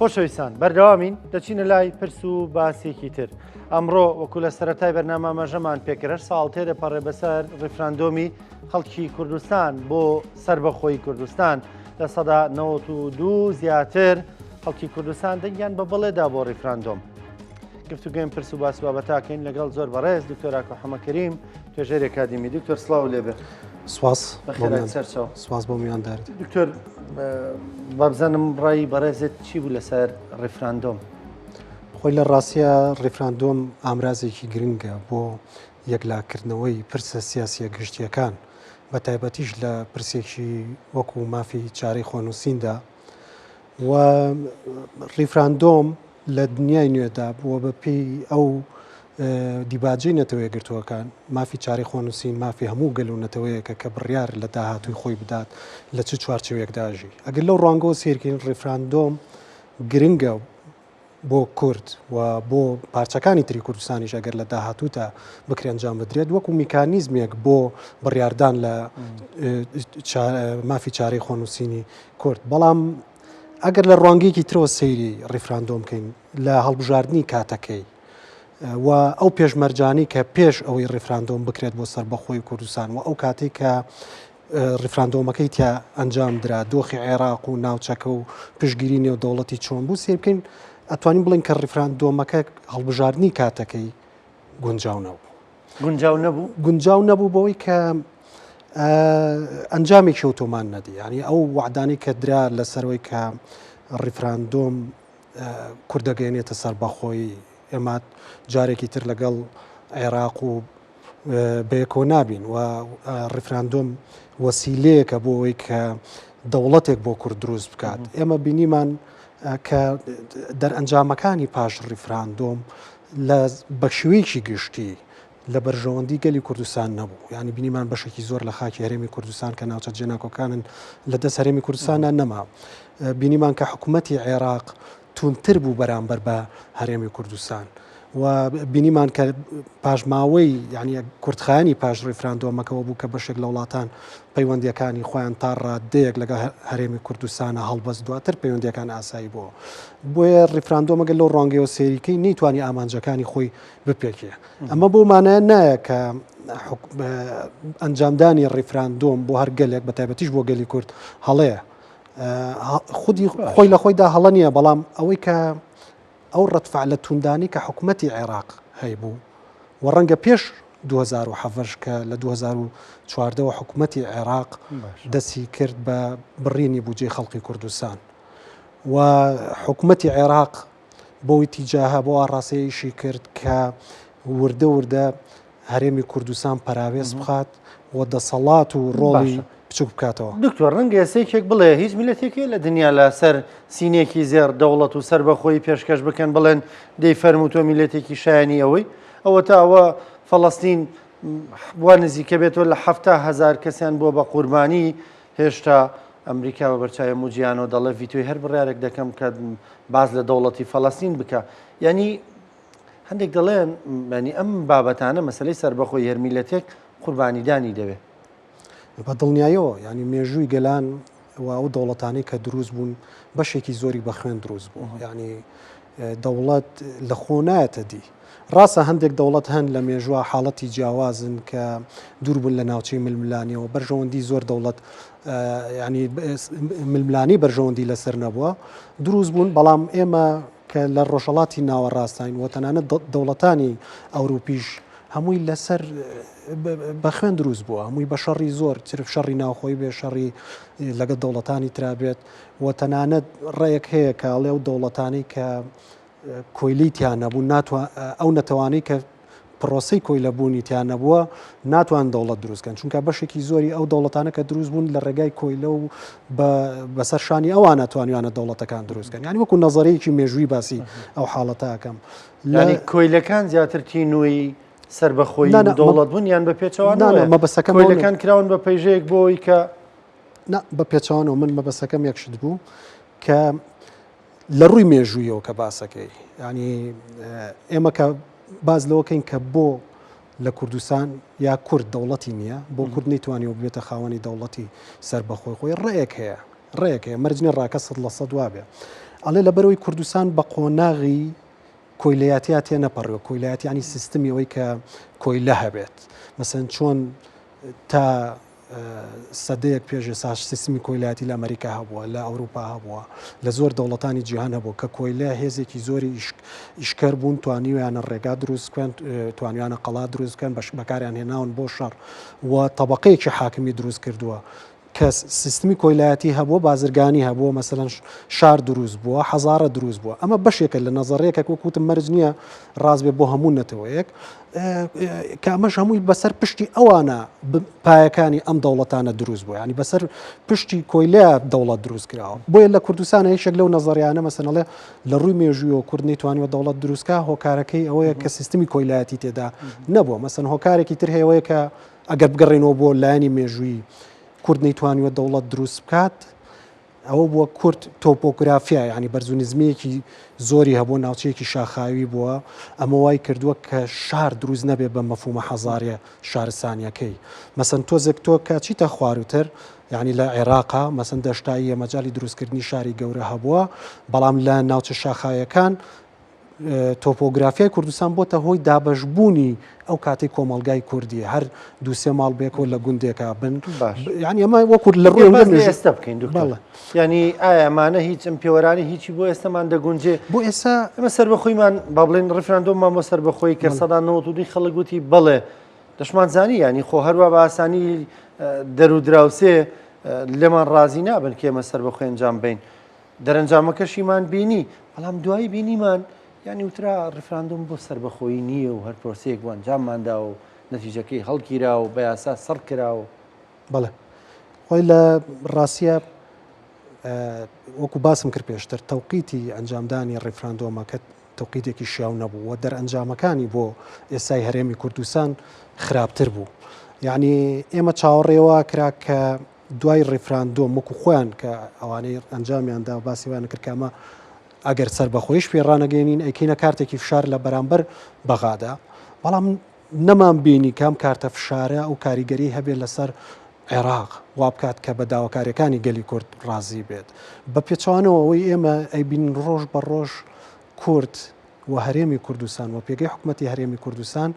خۆشەویستان بەردەوامین دەچینە لای پرس و باسێکی تر. ئەمڕۆ وەکو لە سەرەتای بەرنامەمەژەمان پێکرد ساڵ تێدەپەڕێ بەسەر ڕیفراندۆمی خەڵکی کوردستان بۆ سربەخۆی کوردستان لە سەدا 92 زیاتر خەڵکی کوردستان دەنگیان بە بەڵێدا بۆ ڕیفراندۆم. گفتوگوێم پرس و باس بابەتاکەین لەگەڵ زۆر بەڕێز دکتۆر ئاکۆ حەمە کەریم توێژەری ئەکادمی. دکتۆر سڵاو لێبێ. سواس سەرچاو. سواس بۆ میواندارت. دکتۆر بابزانم ڕای بەڕێزت چی بوو لەسەر ڕیفراندۆم؟ خۆی لە ڕاستیە ڕیفراندۆم ئامرازێکی گرنگە بۆ یەکلاکردنەوەی پرسە سیاسیە گشتیەکان بە تایبەتیش لە پرسێکی وەکو مافی چارەی خۆنووسیندا و ڕیفراندۆم لە دنیای نوێدا بووە بە پێی ئەو دیباجەی نەتەوەیە گرتووەکان مافی چارەی خۆنووسین مافی هەموو گەل و نەتەوەیەکە کە بڕیار لە داهاتووی خۆی بدات لە چ چوارچێوەیەکداژی ئەگەر لەو ڕوانگەوە سیرکەین ڕیفراندۆم گرنگە بۆ کورد و بۆ پارچەکانی تری کوردستانیش ئەگەر لە داهاتوودا بکرێ ئەنجام بدرێت وەکو میکانیزمێک بۆ بڕیاردان لە مافی چارەی خۆنووسینی کورد. بەڵام ئەگەر لە ڕوانگەیەکی ترەوە سەیری ڕیفراندۆم بکەین لە هەڵبژاردننی کاتەکەی و ئەو پێشمەرجانی کە پێش ئەوەی ڕیفراندۆم بکرێت بۆ سربەخۆی کوردستان و ئەو کاتێک کە ڕیفراندۆمەکەی تیا ئەنجام درا دۆخی عێراق و ناوچەکە و پشگیری نێودەوڵەتی چۆن بوو سێ بکەین ئەتوانین بڵین کە ڕیفراندۆمەکە هەڵبژاردننی کاتەکەی گونجاو نەبوو. گونجاو نەبوو بەوەی کە ئەنجامێکی ئۆتۆمان نەدی ینی ئەو وعدانی کە درا لەسەرەوەی کە ڕیفراندۆم کوردەگەێنێتە سەربەخۆی ئێمە جارێکی تر لەگەڵ عێراق و بەیەکۆ نابین و ڕیفراندۆم وەسیلەیەکە بۆ ئەوەی کە دەوڵەتێک بۆ کورد دروست بکات. ئێمە بینیمان کە دەرئەنجامەکانی پاش ڕیفراندۆم لە بەشوەیەکی گشتی لە بەرژەوەندی گەلی کوردستان نەبوو. ینی بینیمان بەشێکی زۆر لە خاکی هەرێمی کوردستان کە ناوچە جێناکۆکانن لە دەست هەرێمی کوردستانان نەما. بینیمان کە حکوومەتی عێراق تونتر بوو بەرامبەر بە هەرێمی کوردستان و بینیمان کە پاشماوەی یعنی کوردخایانی پاش ڕیفراندۆمەکەەوە بوو کە بەشێک لە وڵاتان پەیوەندیەکانی خۆیان تا ڕادەیەک لەگە هەرێمی کوردستانە هەڵبەست دواتر پەیوەندیەکان ئاسایی بۆیە ڕیفراندۆمەگە لەو ڕۆنگەیەوە سێریکەی نەیتوانی ئامانجەکانی خۆی بپێکێ. ئەمە بۆ مانایە نایە کە ئەنجامدانی ڕیفراندۆم بۆ هەر گەلێک بە تایبەتیش بۆ گەلی کورد هەڵەیە خودی خۆی لە خۆیدا هەڵە نییە. بەڵام ئەوەی کە ئەو ڕەتفع لە توندانی کە حکوومەتی عێراق هەیبوو و ڕەنگە پێش 2007 کە لە 2014 حکوومەتی عێراق دەستی کرد بە بڕینی بودجێ خەڵکی کوردستان و حکوومەتی عێراق بۆی تیجاها بۆ ئاڕاستەیەشی کرد کە وردە هەرێمی کوردستان پەراوێز بخات و دەسەڵات و ڕۆڵی بچوک بکاتەوە. دکتۆر ڕەنگە ئێسێکێک بڵێ هیچ میلەتێکی لە دنیا لە سەر سینێکی زێر دەوڵەت و سربەخۆی پێشکەش بکەن بڵێن دەی فەرمووتۆ میلەتێکی شایانی ئەوە تا ئەوە فەڵەستین بووە نزیکە بێتەوە لە 7,000 کەسیان بۆ بە قوربانی هێشتا ئەمریکا بە بەرچایە موجیانەوە دەڵێ ڤیتۆی هەر بڕیارێک دەکەم کە باز لە دەوڵەتی فەڵەستین بکە. ینی هەندێک دەڵێن ینی ئەم بابەتانە مەسلەی سربەخۆی هەر میلەتێک قوربانیدانی دەوێت. بە دڵنیایەوە ینی مێژووی گەلان و ئەو دەوڵەتانی کە دروست بوون بەشێکی زۆری بە خوێن دروست بوو. ینی دەوڵەت لە خۆ نایەتە دی. ڕاستە هەندێک دەوڵەت هەن لە مێژووە حاڵەتی جیاوازن کە دوور بوون لە ناوچەی ململانیەوە بەرژەوەندی زۆر دەوڵەت ینی ململانی بەرژەوەندی لەسەر نەبووە دروست بوون. بەڵام ئێمە کە لە ڕۆژهەڵاتی ناوەڕاستین و تەنانەت دەوڵەتانی ئەوروپیش هەمووی لەسەر بە خوێن دروست بووە هەمووی بە شەڕی زۆر چرف شەڕی ناوخۆی بێ شەڕی لەگە دەوڵەتانی ترابێت و تەنانەت ڕێیەک هەیە کە ئەڵێ و دەوڵەتانی کە کۆیلی تیان نەبوو ئەو نەتەوانی کە پرۆسی کۆی لەبوونی تیان نەبووە ناتوان دەوڵەت دروستکەن چونکە بەشێکی زۆری ئەو دەوڵەتانە کە دروست بوون لە ڕێگای کۆیلە و بەسەر شانی ئەوان ناتوانیانە دەوڵەتەکان دروستکەن. ینی وەکو نەزەرەیەکی مێژووی باسی ئەو حاڵەتەکەم ینی کۆیلەکان زیاتر تینووی سربەخۆی دەوڵەت بوون یان بە پێچەوانەوە مەبەستەکەمەکان کراون بە پەیژەیەک بۆی کە بە پێچەوانەوە من مەبەستەکەم یەکشت بوو کە لە ڕووی مێژوویەوە کە باسەکەی ینی ئێمە کە باز لەوەکەین کە بۆ لە کوردستان یا کورد دەوڵەتی نییە بۆ کورد نەیتوانیەوە بێتە خاوەنی دەوڵەتی سربەخۆی خۆی ڕێیەک هەیە مەرجنی ڕاکە 100% وابێ ئەڵێ لە بەرەوەی کوردستان بە قۆناغی کۆیلەتی تێ نەپەڕێەوە کۆیلەتی ینی سیستمی ئەوەی کە کۆیلە هەبێت مەسەن چۆن تا سەدەیەک پێش ساش سیستمی کۆیلەتی لە ئەمریکا هەبووە لە ئەوروپا هەبووە لە زۆر دەوڵەتانی جیهان هەبوو کە کۆیلە هێزێکی زۆری ئیشکەر بوون توانیویانە ڕێگا دروستکەن توانیانە قەڵات دروستکەن بەکاریان هێناون بۆ شەڕ و تەبقەیەکی حاکمی دروست کردووە کە سیستمی کۆیلەتی هەبووە بازرگانی هەبووە مەسەلەن شار دروست بووە حەزارە دروست بووە ئەمە بەشێکە لە نەزەڕەیەکە وەکوتم مەرج نییە ڕاست بێ بۆ هەموو نەتەوەیەک کە ئەمەش هەمووی بەسەر پشتی ئەوانە پایەکانی ئەم دەوڵەتانە دروست بووە ینی بەسەر پشتی کۆیلە دەوڵەت دروست کراوە بۆیە لە کوردستان هیچێک لەو نەزەریانە مەسەنەڵێ لە ڕووی مێژوویەوە کورد نەیتوانیوە دەوڵەت دروستکە هۆکارەکەی ئەوەیە کە سیستمی کۆیلەتی تێدا نەبووە مەسەن هۆکارێکی تر هەیەوەیە کە ئەگەر بگەڕێنەوە بۆ لایانی مێژووی کورد نەیتوانیوە دەوڵەت دروست بکات ئەوە بووە کورد تۆپۆگرافیا ینی بەرزونیزمەیەکی زۆری هەبوو ناوچەیەکی شاخاوی بووە ئەمە وای کردووە کە شار دروست نەبێت بە مەفهومە حەزاریە شارستانیەکەی مەسەن تۆزێک تۆ کە چیتە خواروتر یعنی لە عێراقا مەسەن دەشتایی مەجای دروستکردنی شاری گەورە هەبووە بەڵام لە ناوچە شاخایەکان تۆپۆگرافیای کوردستان بۆتە هۆی دابەشبوونی ئەو کاتی کۆمەلگای کوردیە هەر دووسێ ماڵ بێکەوە لە گوندێکە بن ینی ئەمە وەکو لە ڕووی ئێستا بکەین ینی ئایا ئەمانە هیچ ئەم پێوەرانی هیچی بۆ ئێستامان دەگونجێ بۆ ئێستا ئەمە سەر بەخۆیمان با بڵێن ڕفراندۆممان بۆ سەر بەخۆی کە سەدا 92 خەڵک گوتی بڵێ دەشمان زانی ینی خۆ هەروە بە ئاسانی دەرودراوسێ لێمان ڕازی نابن کێمە سەر بەخۆی ئەنجام بین دەرەنجامەکەشیمان بینی بەڵام دوایی بینیمان ینی وترا ڕفراندۆم بۆ سەر بەخۆی نییە و هەر پرۆسەیەک بۆ ئەنجامماندا و نەتیجەکەی هەڵگیرا و بە یاسا سەر کراوە بەڵێ خۆی لە ڕاستیە وەکو باسم کرد پێشتر تەوقیتی ئەنجامدانی ڕێفراندۆمەکە تەوقیتێکی شیاو نەبوو و دەرئەنجامەکانی بۆ ئێستای هەرێمی کوردستان خراپتر بوو یعنی ئێمە چاوەڕێوە کرا کە دوای ڕێفراندۆم وەکو خۆیان کە ئەوانەی ئەنجامیاندا و باسیوانە کرد کامە ئەگەر سەر بەخۆیش پێڕانەگەێنین ئەیکینە کارتێکی فشار لە بەرامبەر بەغادا بەڵام نەمان بینی کام کارتە فشارە ئەو کاریگەری هەبێت لەسەر عێراق وا بکات کە بە داواکاریەکانی گەلی کورد ڕازی بێت بە پێچوانەوە ئەوەی ئێمە ئەیبین ڕۆژ بە ڕۆژ کورد و هەرێمی کوردستان و پێگەی حکوومەتی هەرێمی کوردستان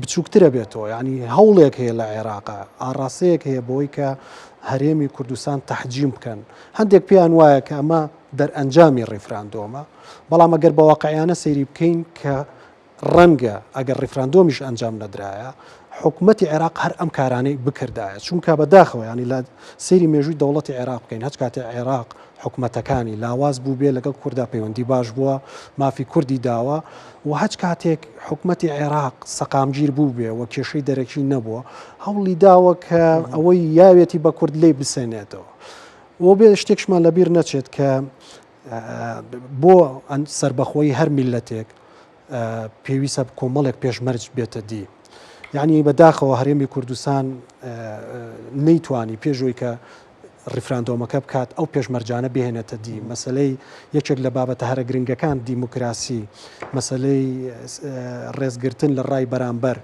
بچووکترە بێتەوە ینی هەوڵێک هەیە لە عێراقا ئاڕاستەیەک هەیە بۆی کە هەرێمی کوردستان تەحجیم بکەن هەندێک پێیان وایە کە ئەمە دەرئەنجامی ڕێفراندۆمە بەڵام ئەگەر بە واقعیانە سەیری بکەین کە ڕەنگە ئەگەر ڕێفراندۆمیش ئەنجام نەدرایە حکوومەتی عێراق هەر ئەم کارانەی بکردایە چونکە بەداخەوە ینی لە سەیری مێژووی دەوڵەتی عێراق بکەین هەچ کاتێ عێراق حکوومەتەکانی لاواز بوو بێ لەگەڵ کووردا پەیوەندی باش بووە مافی کوردی داوە و هەچ کاتێک حکوومەتی عێراق سەقامگیر بوو بێ و کێشەی دەرەکی نەبووە هەوڵی داوە کە ئەوەی یاوێتی بە کورد لێ بسێنێتەوە وە بێ شتێکشمان لەبیر نەچێت کە بۆ سربەخۆی هەر میلەتێک پێویستە کۆمەڵێک پێشمەرج بێتە دی یعنی بەداخەوە هەرێمی کوردستان نەیتوانی پێشەوەی کە ڕیفراندۆمەکە بکات ئەو پێشمەرجانە بهێنێتە دی مەسلەی یەکێک لە بابەتە هەرە گرنگەکان دیموکراسی مەسلەی ڕێزگرتن لە ڕای بەرامبەر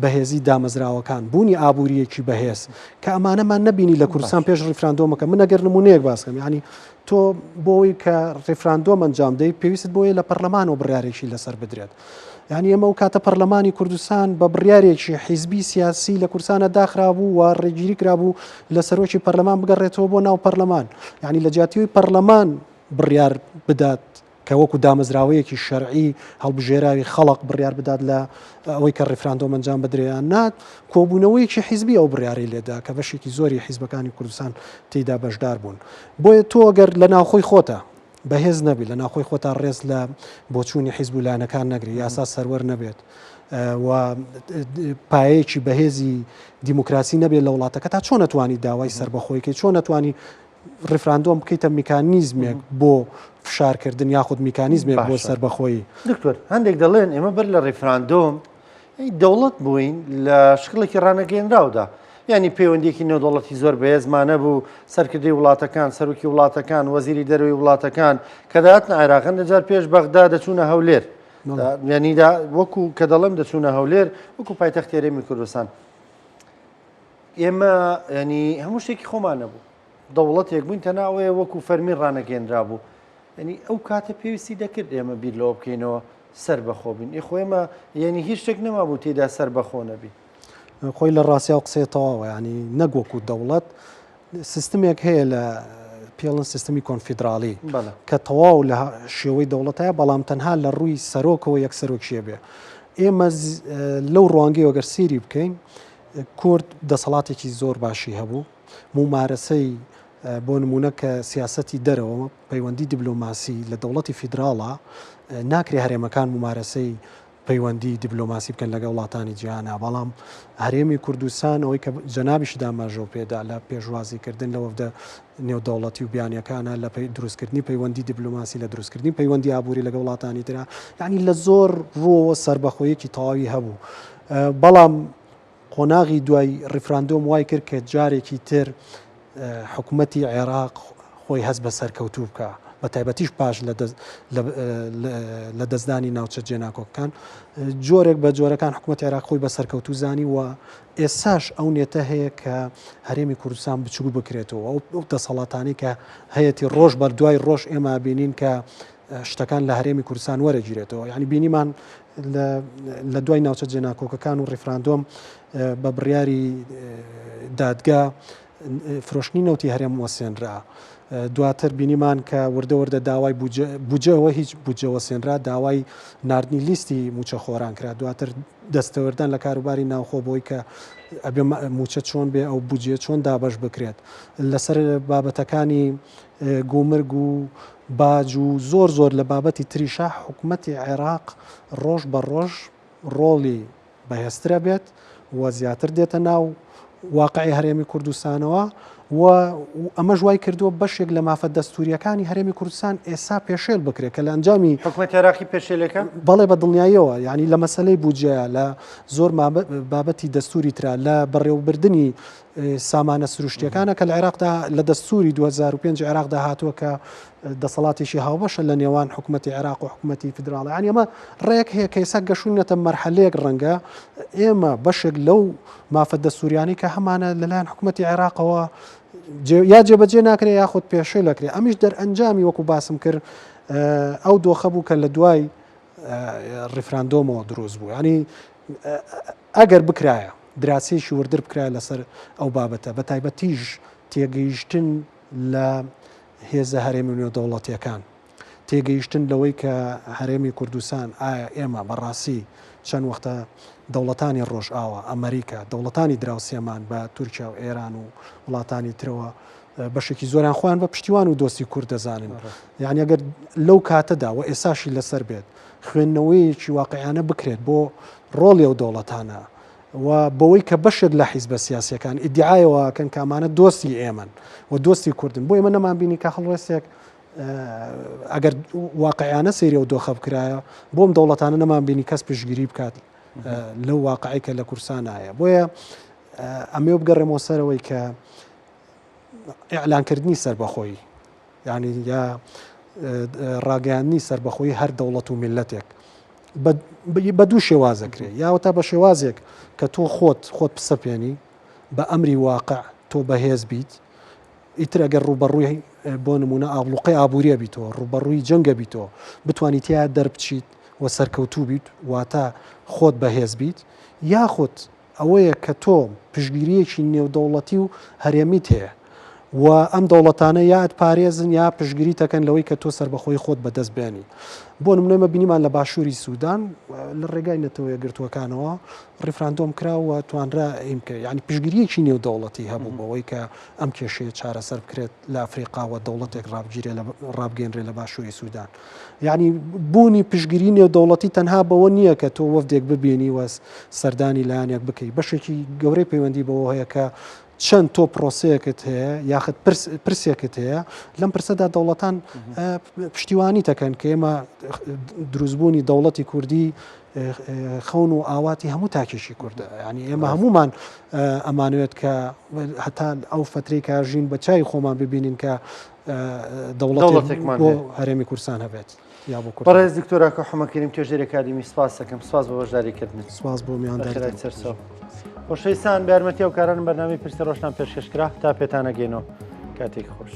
بەهێزی دامەزراوەکان بوونی ئابوووریەکی بەهێز کە ئەمانەمان نەبینی لە کوردستان پێش ڕیفراندۆمەکە من ئەگەر نمونەیەک باسکەم ینی تۆ بۆی کە ڕیفراندۆم ئەنجام دەی پێویست بۆیە لە پەرلەمانەوە بڕیارێکی لەسەر بدرێت یعنی ئەمە و کاتە پەرلەمانی کوردستان بە بڕیارێکی حیزبی سیاسی لە کورسانە داخرابوو و ڕێگیری کرابوو لە سەرۆکی پەرلەمان بگەڕێتەوە بۆ ناو پەرلەمان یعنی لە جیاتیەوەی پەرلەمان بڕیار بدات کە وەکو دامەزراوەیەکی شەرعی هەڵبژێراوی خەڵق بڕیار بدات لە ئەوەی کە ڕیفراندۆم ئەنجام بدرێیان نات کۆبوونەوەیەکی حیزبی ئەو بڕیاری لێدا کە بەشێکی زۆری حیزبەکانی کوردستان تێیدا بەشدار بوون بۆیە تۆ ئەگەر لە ناوخۆی خۆتە بەهێز نەبی لە ناوخۆی خۆتا ڕێز لە بۆچوونی حیزب و لایەنەکان نەگری یاسا سەروەر نەبێت و پایەیەکی بەهێزی دیموکراسی نەبێت لە وڵاتەکە تا چۆن نەتوانی داوای سربەخۆیکەی چۆن نەتوانی ڕیفراندۆم بکەیتە میکانیزمێک بۆ فشارکردن یاخود میکانیزمێک بۆ سربەخۆیی دکتۆر هەندێک دەڵێن ئێمە بەر لە ڕیفراندۆم دەوڵەت بووین لە شکڵێکی ڕانەگەیەنراودا ینی پەیوەندیەکی نێودەوڵەتی زۆر بەهێزمانە بوو سەرکردی وڵاتەکان سەرۆکی وڵاتەکان وەزیری دەروی وڵاتەکان کە داهاتنە عێراقەن لەجار پێش بەغدا دەچوونە هەولێر ینیدا وەکو کە دەڵێم دەچوونە هەولێر وەکو پایتەختی هەرێمی کوردستان ئێمە ینی هەموو شتێکی خۆمانە بوو دەوڵەتێک بووین تەناوەیە وەکو فەرمی ڕانەگەیەنرا بوو ینی ئەو کاتە پێویستی دەکرد ئێمە بیر لەوە بکەینەوە سەر بەخۆ بین خۆێمە یعنی هیچ شتێک نەما بوو تێدا سەر بەخۆ نەبی خۆی لە ڕاستیا و قسێتەوە ینی نەگوەکو دەوڵەت سیستمێک هەیە لە پێڵن سیستمی کۆنفیدرالی کە تەواو لە شێوەی دەوڵەتەیە بەڵام تەنها لە ڕووی سەرۆکەوە یەک سەرۆک شێبێ ئێمە لەو ڕوانگەی وەگەر سیری بکەین کورد دەسەڵاتێکی زۆر باشی هەبوو ممارەسەی بۆ نمونە کە سیاسەتی دەرەوە پەیوەندی دیبلۆماسی لە دەوڵەتی فیدراڵە ناکرێ هەرێمەکان ممارەسەی پەیوەندی دیبلۆماسی بکەن لەگە وڵاتانی جیهانە بەڵام هەرێمی کوردستان ئەوەی کە جەنابیش داماژەوە پێدا لە پێشوازیکردن لە وەفدە نێودەوڵەتی و بیانیەکانە لە دروستکردنی پەیوەندی دیبلۆماسی لە دروستکردنی پەیوەندی ئابووری لەگە وڵاتانی ترا یعنی لە زۆر ڕۆوە سربەخۆیەکی تەواوی هەبوو بەڵام قۆناغی دوای ڕیفراندۆم وای کرد کە جارێکی تر حکوومەتی عێراق خۆی هەست بە سەرکەوتوو بکە بە تایبەتیش پاش لە دەستدانی ناوچە جێناکۆکەکان جۆرێک بە جۆرەکان حکوومەت عێراق خۆی بە سەرکەوتوو زانی و ئێساش ئەو نێتە هەیە کە هەرێمی کوردستان بچوو بکرێتەوە ئەو دەسەڵاتانی کە هەیەی ڕۆژ بەردوای ڕۆژ ئێمە بینین کە شتەکان لە هەرێمی کوردستان وەرەگیرێتەوە یعنی بینیمان لە دوای ناوچە جێناکۆکەکان و ڕیفراندۆم بە بڕیاری دادگا فرۆشتنی نەوتی هەرێم وەسێنرا دواتر بینیمان کە وردە داوای بودجەوە هیچ بودجەوە سێنرا داوای نردنی لیستی موچە خۆران کرا دواتر دەستەوەردان لە کاروباری ناوخۆ بۆی کە ئەبێ موچە چۆن بێ ئەو بودجێ چۆن دابەش بکرێت لەسەر بابەتەکانی گومرگ و باج و زۆر لە بابەتی تریشا حکوومەتی عێراق ڕۆژ بە ڕۆژ ڕۆڵی بەهێزترە بێت و زیاتر دێتە ناو واقعی هەرێمی کوردستانەوە و ئەمە ژوای کردووە بەشێک لە مافە دەستوریەکانی هەرێمی کوردستان ئێستا پێشێل بکرێت کە لە ئەنجامی حکوومەتی عێراقی پێشێلەکە بەڵێ بە دڵنیاییەوە یعنی لە مەسلەی بودجەیە لە زۆر بابەتی دەستوری ترا لە بەڕێوەبردننی سامانە سروشتیەکانە کە لە عێراقدا لە دەستوری 2005 عێراقدا هاتووە کە دەسەڵاتێکی هاوبەشە لە نێوان حکوومەتی عێراق و حکوومەتی فیدراڵی ینی ئەمە ڕێک هەیە کە ئێستا گەشوونەتە مەرحەلەیەک ڕەنگە ئێمە بەشێک لەو مافە دەستوریانی کە هەمانە لەلایەن حکوومەتی عێراقەوە یا جێبەجێ ناکرێت یاخود پێشێ لەکرێت ئەمیش دەرئەنجامی وەکو باسم کرد ئەو دۆخە بوو کە لە دوای ڕیفراندۆمەوە دروست بوو ینی ئەگەر بکرایە دراسێکی وردر بکرای لەسەر ئەو بابەتە بە تایبەتیش تێگەیشتن لە هێزە هەرێمی نێودەوڵەتیەکان تێگەیشتن لەوەی کە هەرێمی کوردستان ئایا ئێمە بەڕاستی چەند وەختە دەوڵەتانی ڕۆژئاوە ئەمریکا دەوڵەتانی دراوسێمان بە تورکیا و ئێران و وڵاتانی ترەوە بەشێکی زۆریان خۆیان بە پشتیوان و دۆستی کورد دەزانن یعنی ئەگەر لەو کاتەدا و ئێساشی لەسەر بێت خوێندنەوەیەکی واقعیانە بکرێت بۆ ڕۆڵی ئەو دەوڵەتانە و بەوەی کە بەشێک لە حیزبە سیاسیەکان ئیدعایەوە کەن کامانە دۆستی ئێمن و دۆستی کوردن بۆ ئێمە نەمان بینی کە هەڵوێستێک ئەگەر واقعیانە سەیری و دۆخە بکرایە بۆم دەوڵەتانە نەمان بینی کەس پشتگیری بکات لەو واقعی کە لە کورسان هەیە بۆیە ئەمێ بگەڕێمەوە سەرەوەی کە ئیعلانکردنی سەربەخۆیی یعنی یا ڕاگەیاندنی سەربەخۆیی هەر دەوڵەت و میلەتێک بە دوو شێوازەکرێ یاوەتا بە شێوازێک کە تۆ خۆت پسەپێنی بە ئەمری واقع تۆ بەهێز بیت ئیتر ئەگەر ڕوبەڕووی بۆ نمونە ئاڵوقەی ئابووریە بیتەوە ڕوبەڕووی جەنگە بیتەوە بتوانیت تیا دەربچیت و سەرکەوتوو بیت واتە خۆت بەهێز بیت یاخود ئەوەیە کە تۆ پشتگیریەکی نێودەوڵەتی و هەرێمیت هەیە و ئەم دەوڵەتانە یاد پارێزن یا پشتگیری تەکەن لەوەی کە تۆ سەربەخۆی خۆت بەدەست بێنی بۆ نمونەمە بینیمان لە باشووری سوودان لە ڕێگای نەتەوەیە گرتووەکانەوە ڕیفراندۆم کراوە توانرا ئیمکە ینی پشتگیریەکی نێودەوڵەتی هەبوو بەوەی کە ئەم کێشەیە چارەسەر بکرێت لە ئەفریقاوە دەوڵەتێک ڕابگەێنرێ لە باشووری سوودان یعنی بوونی پشتگیری نێودەوڵەتی تەنها بەوە نییە کە تۆ وەفدێک ببینی وە سەردانی لایەنێک بکەیت بەشێکی گەورەی پەیوەندی بەوە هەیە کە چەند تۆ پرۆسەیەکت هەیە یاخت پرسێکت هەیە لەم پرسەدا دەوڵەتان پشتیوانی دەکەن کە ئێمە دروستبوونی دەوڵەتی کوردی خەون و ئاواتی هەموو تاکێشی کووردە ینی ئێمە هەمومان ئەمانوێت کە هەتا ئەو فترەی کاژین بە چای خۆمان ببینین کە دەوڵەتێکمان بۆ هەرێمی کوردستان هەبێت یا بۆ کورد. بەڕێز دکتۆر کە حومەکەریم توێژەر ئەکادمی سپاس دەکەم سپاس بە بەشداریکردن سپاس بۆ میوانداری سەرچاو خۆشەویستان بە یارمەتی ئەو کاران بەرنامەی پرسە ڕۆژتان پێشکەشکرا تا پێتانەگەینەوە کاتێک خۆش.